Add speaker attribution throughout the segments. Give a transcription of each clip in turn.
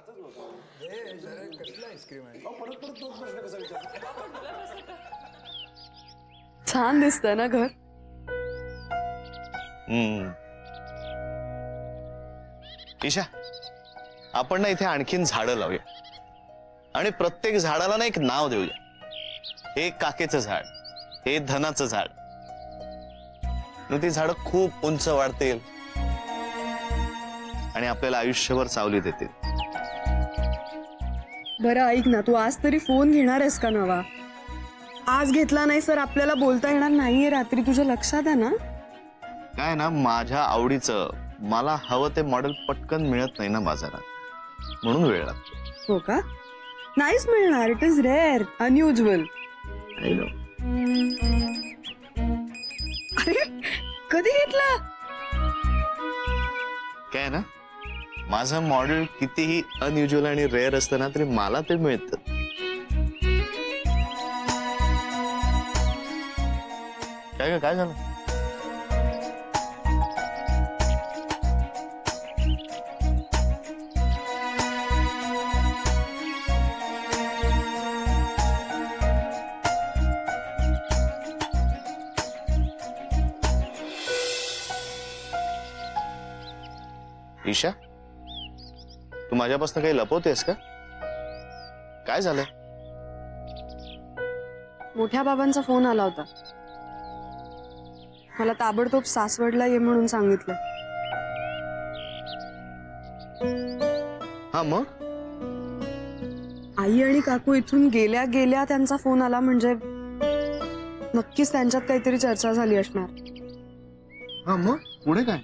Speaker 1: खातच नव्हतं.
Speaker 2: कसला आईस्क्रीम आहे?
Speaker 1: परत परत तोच प्रश्न कसा विचार?
Speaker 3: छान दिसतंय ना घर.
Speaker 4: ईशा, आपण ना इथे आणखीन झाडं लावूया आणि प्रत्येक झाडाला ना एक नाव देऊया. हे काकेचं झाड, हे धनाचं झाड. ती झाडं खूप उंच वाढतील आणि आपल्याला आयुष्यभर सावली देतील.
Speaker 3: बरं ऐक ना, तू आज तरी फोन घेणार आहेस का नवा? आज घेतला नाही सर आपल्याला बोलता येणार नाहीये रात्री. तुझ्या लक्षात आहे ना?
Speaker 4: काय ना, माझ्या आवडीचं मला हवं ते मॉडेल पटकन मिळत नाही ना बाजारात, म्हणून वेळ लागतो.
Speaker 3: हो का? नाहीच मिळणार. It is rare, unusual.
Speaker 4: I know.
Speaker 3: अरे कधी घेतला?
Speaker 4: काय ना, माझं मॉडेल कितीही अनयुज्युअल आणि रेअर असतं ना तरी मला ते मिळतं. काय झालं? ईशा, तू माझ्यापासून काही लपवतेस का? काय झालंय?
Speaker 3: मोठ्या बाबांचा फोन आला होता. मला ताबडतोब सासवडला ये म्हणून सांगितलं.
Speaker 4: हा मग?
Speaker 3: आई आणि काकू इथून गेल्या गेल्या त्यांचा फोन आला म्हणजे नक्कीच त्यांच्यात काहीतरी चर्चा झाली असणार.
Speaker 4: हा मग पुढे काय?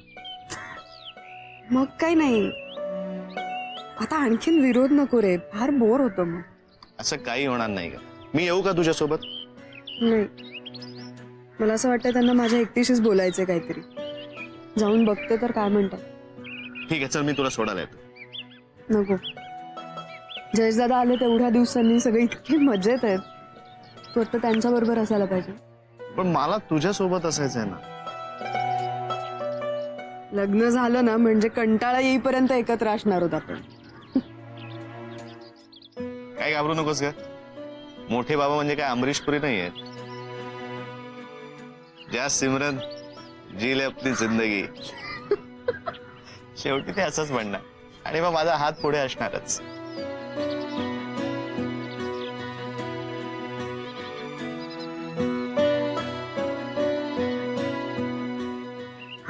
Speaker 3: मग काही नाही. आता आणखीन विरोध नको रे, फार बोर होतं मग.
Speaker 4: असं काही होणार नाही का? मी येऊ का तुझ्यासोबत?
Speaker 3: नाही, मला असं वाटतं त्यांना माझ्या एकटीशीच बोलायचं काहीतरी. जाऊन बघते तर काय म्हणतात.
Speaker 4: ठीक आहे, चल मी तुला सोडायला येतो.
Speaker 3: नको, जयेशदादा आले तेवढ्या दिवसांनी सगळे इतके मजेत आहेत. तू आता त्यांच्या बरोबर असायला पाहिजे.
Speaker 4: पण मला तुझ्यासोबत असायचंय ना.
Speaker 3: लग्न झालं ना म्हणजे कंटाळा येईपर्यंत एकत्र असणार होत आपण.
Speaker 4: काय घाबरू नकोस का? मोठे बाबा म्हणजे काय अमरीशपुरी नाही आहेत. ज्या सिमरन जी ले अपनी जिंदगी. शेवटी ते असंच म्हणणार आणि मग माझा हात पुढे असणारच.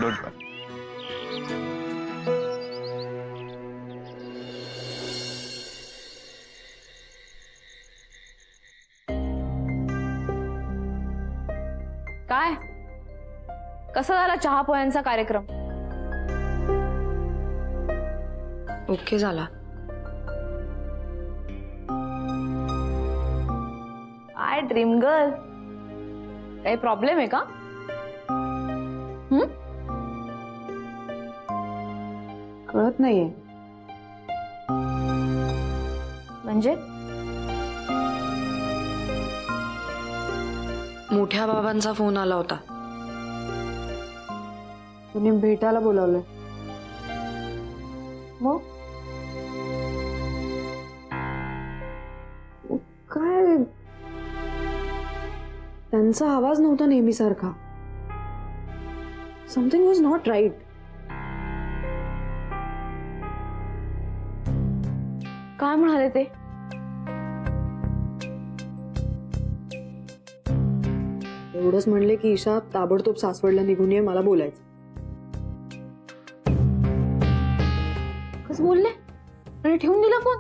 Speaker 4: डोंट वरी.
Speaker 5: काय कसा झाला चहा पोह्यांचा कार्यक्रम?
Speaker 3: ओके झाला.
Speaker 5: काय ड्रीम गर्ल, काही प्रॉब्लेम आहे का?
Speaker 3: कळत नाहीये
Speaker 5: म्हणजे?
Speaker 3: मोठ्या बाबांचा फोन आला होता. त्यांनी भेटायला बोलावलंय.
Speaker 5: मग
Speaker 3: काय? त्यांचा आवाज नव्हता नेहमीसारखा. Something was not right.
Speaker 5: काय म्हणाले ते?
Speaker 3: एवढंच म्हणले की ईशा ताबडतोब सासवडला निघून ये, मला बोलायचं.
Speaker 5: कसं बोलले आणि ठेवून दिला फोन?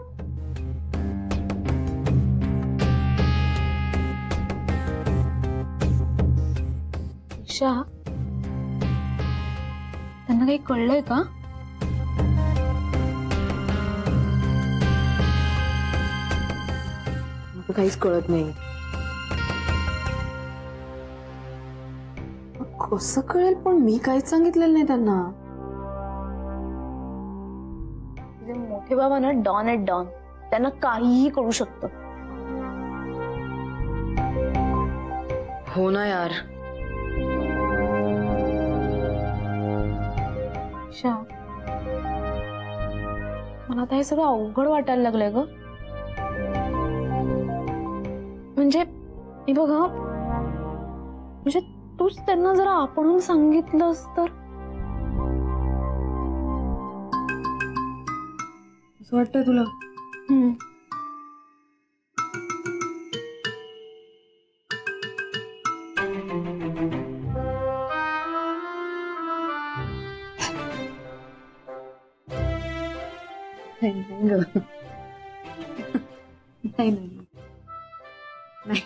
Speaker 5: ईशा, त्यांना काही कळलंय का?
Speaker 3: मला काहीच कळत नाही. कसं कळेल? पण मी काहीच सांगितलेलं नाही त्यांना.
Speaker 5: मोठे बाबा ना डॉन आहेत, डॉन. त्यांना काहीही कळू शकतं.
Speaker 3: हो ना यार.
Speaker 5: मला आता हे सगळं अवघड वाटायला लागलंय ग. म्हणजे हे बघ हा, म्हणजे तूच त्यांना जरा आपणून सांगितलंस तर.
Speaker 3: असं वाटतंय तुला? नाही.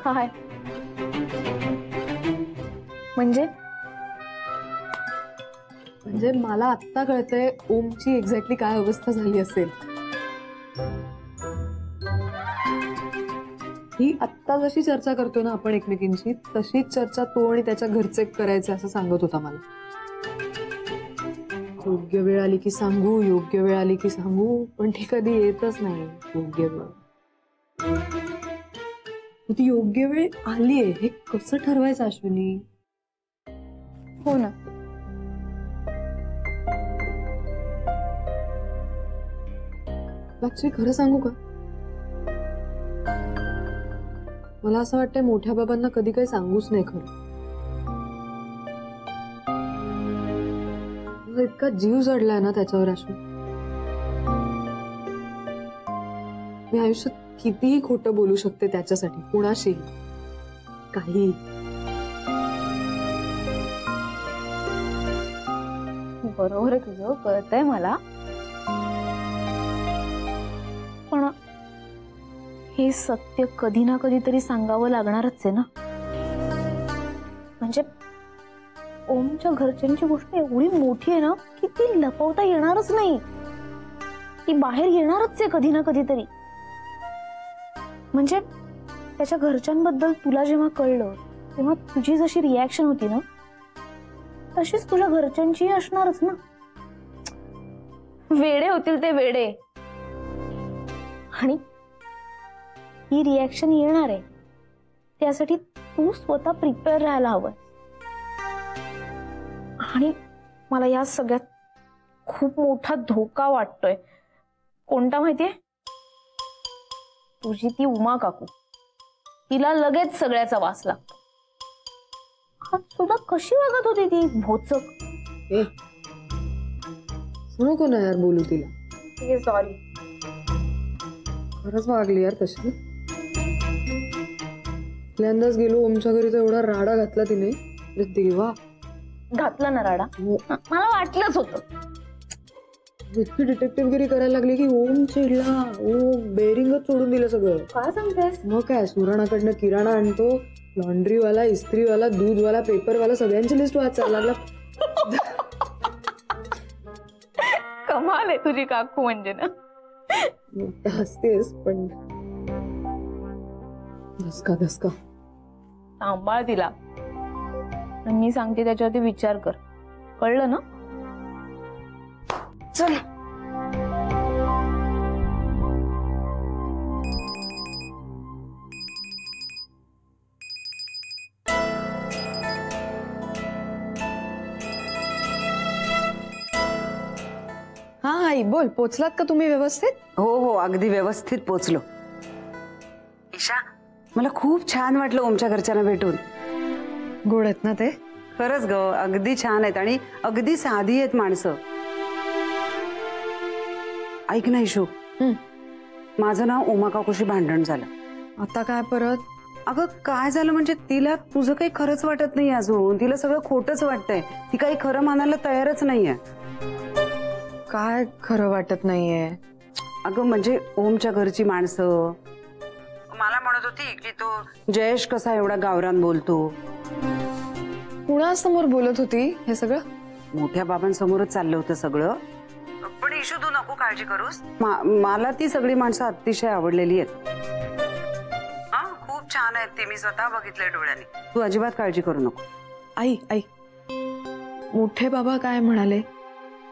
Speaker 5: काय म्हणजे?
Speaker 3: म्हणजे मला आत्ता कळतंय ओमची एक्झॅक्टली काय अवस्था झाली असेल. ही आत्ता जशी चर्चा करतो ना आपण एकमेकींची, तशीच चर्चा तो आणि त्याच्या घरचे करायचे असं सांगत होता मला. योग्य वेळ आली की सांगू, योग्य वेळ आली की सांगू, पण ती कधी येतच नाही योग्य वेळ. ती योग्य वेळ आलीये हे कसं ठरवायचं अश्विनी?
Speaker 5: हो ना.
Speaker 3: लक्ष्मी खरं सांगू का, मला असं वाटतंय मोठ्या बाबांना कधी काही सांगूच नाही खरं. इतका जीव जडलाय ना त्याच्यावर अश्विनी. मी आयुष्यात कितीही खोटं बोलू शकते त्याच्यासाठी, कुणाशी काही.
Speaker 5: बरोबर आहे तुझं, कळतंय मला. पण हे सत्य कधी ना कधीतरी सांगावं लागणारच आहे ना. म्हणजे ओमच्या घरच्यांची गोष्ट एवढी मोठी आहे ना की ती लपवता येणारच नाही. ती बाहेर येणारच आहे कधी ना कधीतरी. म्हणजे त्याच्या घरच्यांबद्दल तुला जेव्हा कळलं तेव्हा तुझी जशी रिॲक्शन होती ना तशीच तुझ्या घरच्यांची असणारच ना. वेडे होतील ते वेडे. आणि ही रिॲक्शन येणार आहे त्यासाठी तू स्वतः प्रिपेअर राहायला हवं. आणि मला या सगळ्यात खूप मोठा धोका वाटतोय. कोणता माहितीये? तुझी ती उमा काकू. तिला लगेच सगळ्याचा वास लागतो. आज सुद्धा कशी वागत होती ती भोचक.
Speaker 3: नको ना यार बोलू तिला.
Speaker 5: सॉरी.
Speaker 3: खरंच वागली यार तशी. पहिल्यांदाच गेलो ओमच्या घरी तर एवढा राडा घातला तिने. देवा,
Speaker 5: घातला ना राडा. मला वाटलंच होतं.
Speaker 3: इतकी डिटेक्टिव्हगिरी करायला लागली की ओम चिडला. ओम बेरिंगच सोडून दिलं सगळं.
Speaker 5: काय सांगतेस?
Speaker 3: मग काय, सुराणाकडनं किराणा आणतो, लॉन्ड्रीवाला, इस्त्रीवाला, दूधवाला, पेपरवाला, सगळ्यांची लिस्ट वाचायला लागला.
Speaker 5: कमाल आहे तुझी काकू म्हणजे ना.
Speaker 3: हसतेस पण धसका धसका.
Speaker 5: सांभाळ तिला. मी सांगते त्याच्यावरती विचार कर. कळलं ना? चल.
Speaker 3: हा आई बोल. पोचलात का तुम्ही व्यवस्थित?
Speaker 2: हो अगदी व्यवस्थित पोचलो. ईशा, मला खूप छान वाटलं ओमच्या घरच्यांना भेटून.
Speaker 3: गोड आहेत ना ते?
Speaker 2: खरंच ग, अगदी छान आहेत आणि अगदी साधी आहेत माणसं. ऐक ना ईशू, माझं ना उमा काकूशी भांडण झालं.
Speaker 3: आता काय परत?
Speaker 2: अगं काय झालं म्हणजे तिला तुझं काही खरंच वाटत नाही अजून. तिला सगळं खोटच वाटतंय. ती काही खरं मानायला तयारच नाहीये.
Speaker 3: काय खरं वाटत नाहीये?
Speaker 2: अगं म्हणजे ओमच्या घरची माणसं मला म्हणत होती की तो जयेश कसा एवढा गावरान बोलतो.
Speaker 3: कुणासमोर बोलत होती हे सगळं?
Speaker 2: मोठ्या बाबांसमोरच चाललं होतं सगळं. पण ईशू तू नको काळजी करूस. मला ती सगळी माणसं अतिशय आवडलेली आहेत. हा खूप छान आहेत ती. मी स्वतः बघितलंय डोळ्यांनी. तू अजिबात काळजी करू नको.
Speaker 3: आई आई, मोठे बाबा काय म्हणाले?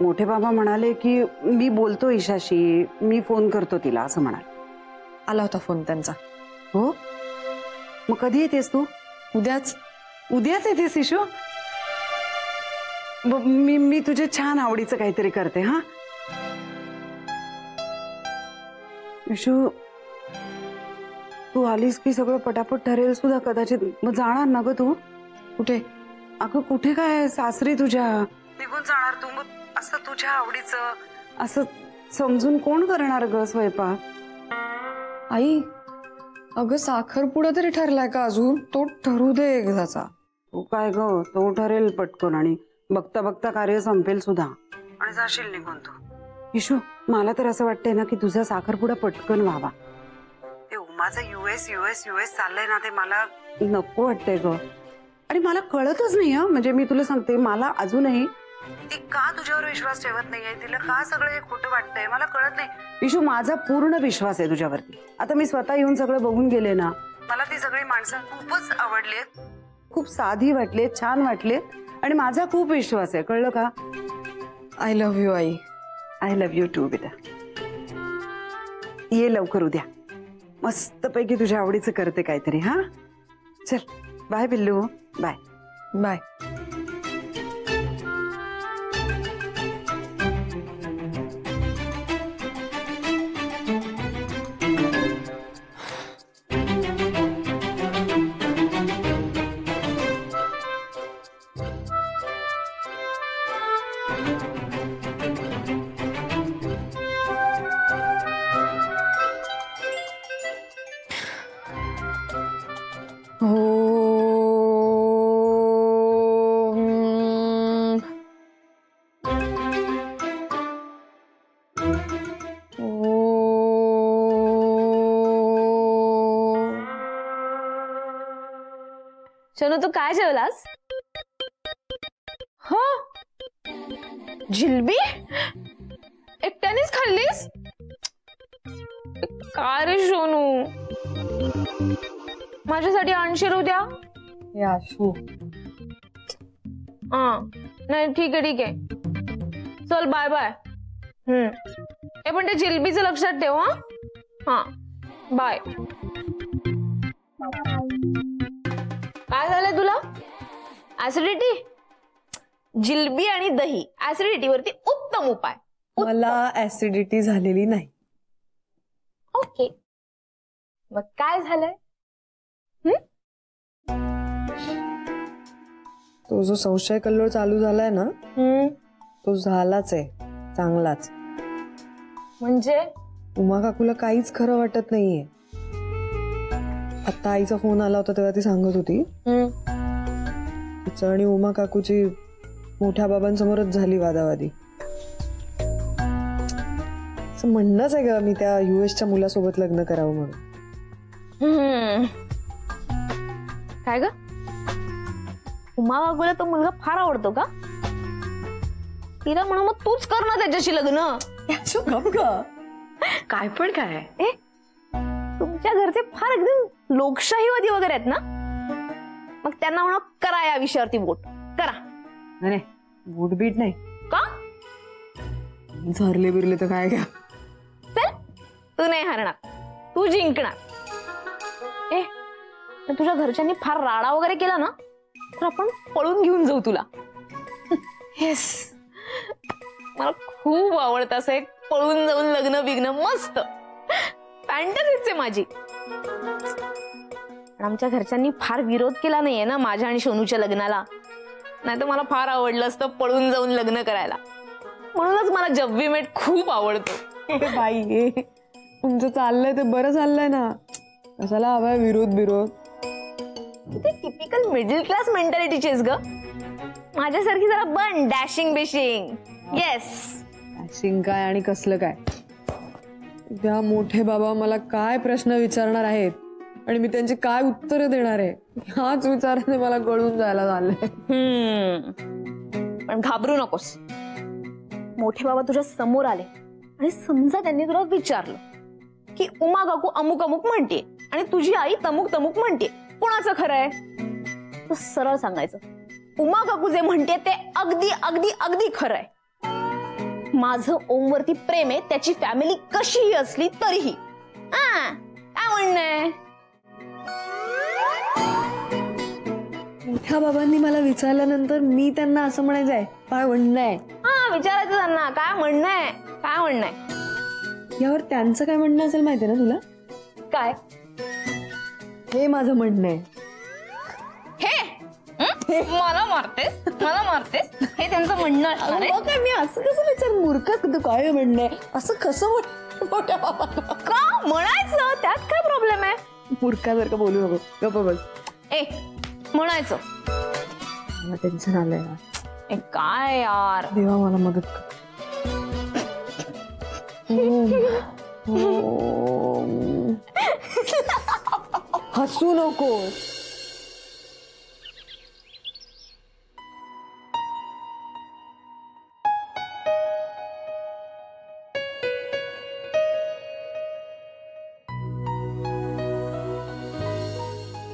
Speaker 2: मोठे बाबा म्हणाले की मी बोलतो ईशाशी, मी फोन करतो तिला असं म्हणाले.
Speaker 3: आला होता फोन त्यांचा.
Speaker 2: हो, मग कधी येतेस तू?
Speaker 3: उद्याच.
Speaker 2: उद्याच येतेस ईशू? मी तुझे छान आवडीचं काहीतरी करते. हा विशू तू आलीस की सगळं पटापट ठरेल सुद्धा कदाचित. मग जाणार ना ग तू?
Speaker 3: कुठे?
Speaker 2: अगं कुठे काय, सासरी तुझ्या निघून जाणार तू. मग असं तुझ्या आवडीचं असं समजून कोण करणार ग स्वयंपाक?
Speaker 3: आई अगं साखरपुडा तरी ठरलाय का अजून? तो ठरू दे एकदाचा.
Speaker 2: तू काय ग, तो ठरेल पटकन आणि बघता बघता कार्य संपेल सुद्धा आणि जाशील निघून तू. विशू मला तर असं वाटतंय ना की तुझा साखरपुडा पटकन व्हावा. ते उमाचं युएस चाललंय ना, ते मला नको वाटतंय ग. आणि मला कळतच नाही हा, म्हणजे मी तुला सांगते मला अजूनही ती का तुझ्यावर विश्वास ठेवत नाहीये, तिला का सगळं हे खोटं वाटतंय मला कळत नाही. विशू माझा पूर्ण विश्वास आहे तुझ्यावरती. आता मी स्वतः येऊन सगळं बघून गेले ना, मला ती सगळी माणसं खूपच आवडलीत, खूप साधी वाटलीत, छान वाटलीत आणि माझा खूप विश्वास आहे, कळलं का?
Speaker 3: आय लव्ह यू आई.
Speaker 2: आय लव्ह यू टू बेटा. ये लवकर उद्या, मस्तपैकी तुझ्या आवडीचं करते काहीतरी. हा चल बाय पिल्लू, बाय
Speaker 3: बाय.
Speaker 5: शनू तू काय जेवलास? हो जिलबी एकट्यानेच खाल्लीस? काय रे सोनू, माझ्यासाठी आणशील उद्या?
Speaker 3: याशू
Speaker 5: नाही ठीक आहे चल बाय बाय. हे पण ते जिलबीचं लक्षात ठेव. हा बाय. काय झालंय तुला? ऍसिडिटी? जिलबी आणि दही ऍसिडिटी वरती उत्तम उपाय.
Speaker 3: मला ऍसिडिटी झालेली नाही.
Speaker 5: ओके मग काय झालंय?
Speaker 3: तो जो संशय कल्लोळ चालू झालाय ना, तो झालाच आहे चांगलाच.
Speaker 5: म्हणजे
Speaker 3: उमा काकूला काहीच खरं वाटत नाहीये. आता आईचा फोन आला होता तेव्हा ती सांगत होती तिचं आणि उमा काकूची मोठ्या बाबांसमोरच झाली वादावादी. असं म्हणणंच आहे ग मी त्या युएसच्या मुलासोबत लग्न करावं म्हणून.
Speaker 5: काय ग, उमा काकूला तो मुलगा फार आवडतो का? तिला म्हणून मग तूच कर ना त्याच्याशी लग्न.
Speaker 2: काय पण काय
Speaker 5: तुमच्या घरचे फार एकदम लोकशाहीवादी वगैरे आहेत ना, मग त्यांना म्हणा करा या विषयावरती वोट करा.
Speaker 3: नाही वोट बीट नाही
Speaker 5: का?
Speaker 3: झरले बिरले तर काय घ्या.
Speaker 5: चल तू नाही हरणार, तू जिंकणार. तुझ्या घरच्यांनी फार राडा वगैरे केला ना तर आपण पळून घेऊन जाऊ तुला. येस मला खूप आवडतं असं एक पळून जाऊन लग्न बिग्न मस्त फॅन्टसीच आहे माझी. आमच्या घरच्यांनी फार विरोध केला नाहीये ना माझ्या आणि सोनूच्या लग्नाला, नाही तर मला फार आवडलं असतं पळून जाऊन लग्न करायला. म्हणूनच मला जब वी मेट खूप आवडतो.
Speaker 3: बाई तुमचं चाललंय ते बरं चाललंय ना, कशाला हवाय विरोध बिरोध.
Speaker 5: ते टिपिकल मिडल क्लास मेंटॅलिटीचेच ग. माझ्यासारखी जरा बन डॅशिंग बिशिंग. येस
Speaker 3: डॅशिंग काय आणि कसलं काय. त्या मोठे बाबा मला काय प्रश्न विचारणार आहेत आणि मी त्यांची काय उत्तरं देणार आहे ह्याच विचाराने मला गळून जायला झालंय.
Speaker 5: पण घाबरू नकोस. मोठे बाबा तुझ्या समोर आले आणि समजा त्यांनी तुला विचारलं की उमा काकू अमुक अमुक म्हणते आणि तुझी आई तमुक तमुक म्हणते, कोणाचं खरं आहे? तर सरळ सांगायचं उमा काकू जे म्हणते ते अगदी अगदी अगदी खरं आहे. माझं ओमवरती प्रेम आहे, त्याची फॅमिली कशीही असली तरीही. काय म्हणणं आहे?
Speaker 3: मोठ्या बाबांनी मला विचारल्यानंतर मी त्यांना असं म्हणायचंय काय म्हणणं आहे.
Speaker 5: विचारायचं त्यांना काय म्हणणं आहे, काय म्हणणं आहे.
Speaker 3: यावर त्यांचं काय म्हणणं असेल माहितीये ना तुला?
Speaker 5: काय
Speaker 3: हे माझं म्हणणं आहे.
Speaker 5: हे मला मारतेस हे त्यांचं म्हणणं असणार आहे.
Speaker 3: अहो, काय मी असं कसं विचार मूर्ख काय म्हणणं आहे असं कसं मोठ्या बाबांना
Speaker 5: का म्हणायचं, त्यात काय प्रॉब्लेम आहे?
Speaker 3: मूर्खासारखं बोलू नको, गप्प बस.
Speaker 5: ए म्हणायचं.
Speaker 3: मला टेन्शन आलंय ना.
Speaker 5: ए काय यार,
Speaker 3: देवा मला मदत कर. हसू नको.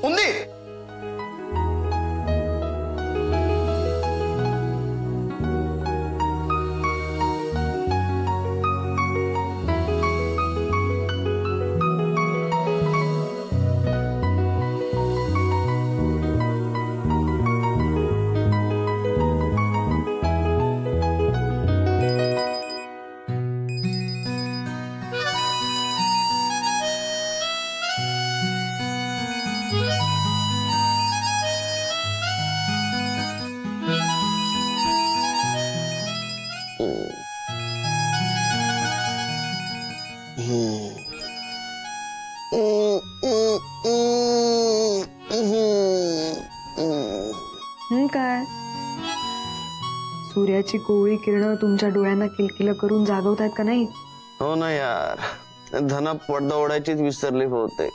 Speaker 4: उंदी
Speaker 3: काय सूर्याची कोवळी किरण तुमच्या डोळ्यांना किलकिल करून जागवतायत का नाही?
Speaker 4: हो ना यार, धना पडदा ओढायचीच विसरली होते.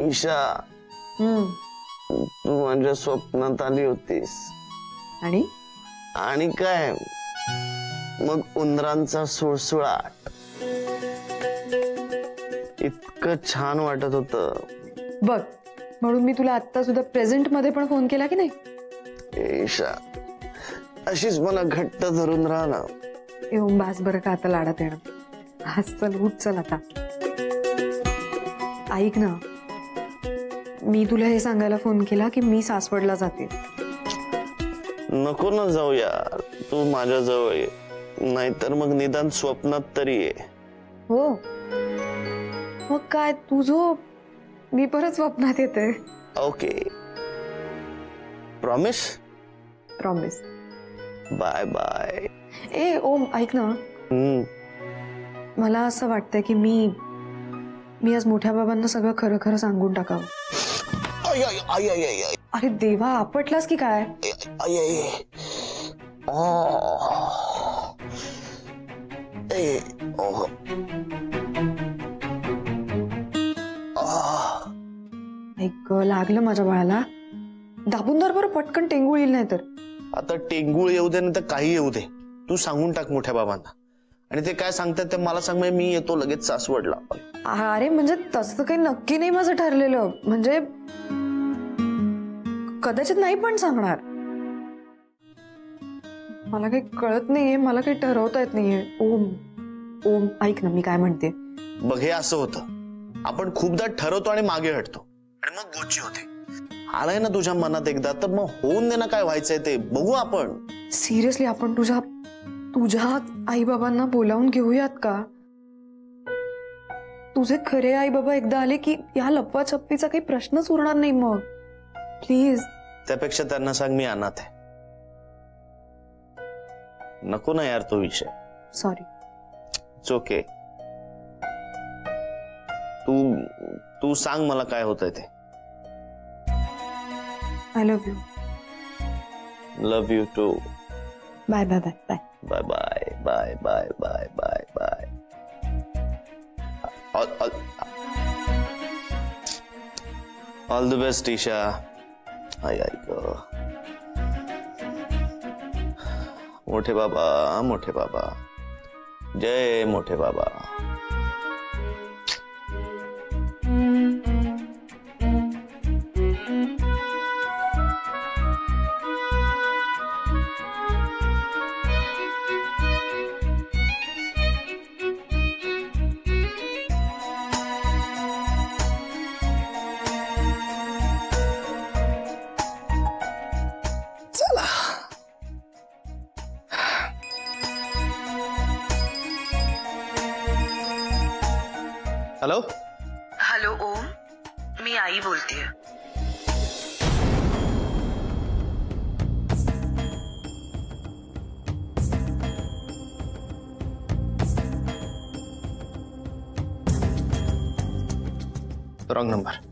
Speaker 4: ईशा, तू माझ्या स्वप्नात आली होतीस. आणि काय मग उंदरांचा सुळसुळाट इतकं छान वाटत होतं
Speaker 3: बघ. म्हणून मी तुला आता सुद्धा प्रेझेंट मध्ये पण फोन केला की नाही?
Speaker 4: ईशा, अशीच मला घट्ट धरून राहा.
Speaker 3: येऊन बास बरं का आता लाडात येणं. आज चल उठ चल आता. ऐक ना, मी तुला हे सांगायला फोन केला की मी सासवडला जाते.
Speaker 4: नको ना जाऊ यार, तू माझ्या जवळ ये, नाहीतर मग निदान स्वप्नात तरी ये.
Speaker 3: हो मग काय, तू झोप, मी परत स्वप्नात येते.
Speaker 4: Okay, promise?
Speaker 3: Promise.
Speaker 4: Bye bye.
Speaker 3: ए ओम, ऐक ना, मला असं वाटतंय की मी आज मोठ्या बाबांना सगळं खरं खरं सांगून टाकावं. अरे देवा, आपटलास की काय? ऐक, लागलं माझ्या बाळाला. दाबून धर बरं, पटकन टेंगूळ येईल नाही तर.
Speaker 4: आता टेंगूळ येऊ दे नाही तर काही येऊ दे, तू सांगून टाक मोठ्या बाबांना. आणि ते काय सांगतात ते मला सांग, मी येतो लगेच सासवडला.
Speaker 3: अरे म्हणजे तसं काही नक्की नाही माझं ठरलेलं, म्हणजे कदाचित नाही पण सांगणार. मला काही कळत नाहीये, मला काही ठरवता येत नाहीये. ओम ओम, ऐक ना, मी काय म्हणते.
Speaker 4: बघ, हे असं होतं, आपण खूपदा ठरवतो आणि मागे हटतो आणि मग गोची होते. आलाय ना तुझ्या मनात एकदा, तर मग होऊन दे ना, काय व्हायचंय ते बघू आपण.
Speaker 3: सिरियसली, आपण तुझ्या आई बाबांना बोलावून घेऊयात का? तुझे खरे आई बाबा एकदा आले की या लपवा छप्पीचा काही प्रश्नच उरणार नाही मग. प्लीज.
Speaker 4: त्यापेक्षा त्यांना सांग मी अनाथ आहे. नको ना यार तो विषय.
Speaker 3: सॉरी.
Speaker 4: It's okay. तू सांग मला काय होतंय ते.
Speaker 3: I love you.
Speaker 4: Love you too.
Speaker 3: Bye bye bye bye
Speaker 4: bye bye bye bye bye bye bye. All the best Isha. आई ग, मोठे बाबा, मोठे बाबा, जय मोठे बाबा. हॅलो
Speaker 2: हॅलो ओम, मी आई बोलतेय.
Speaker 4: Wrong number.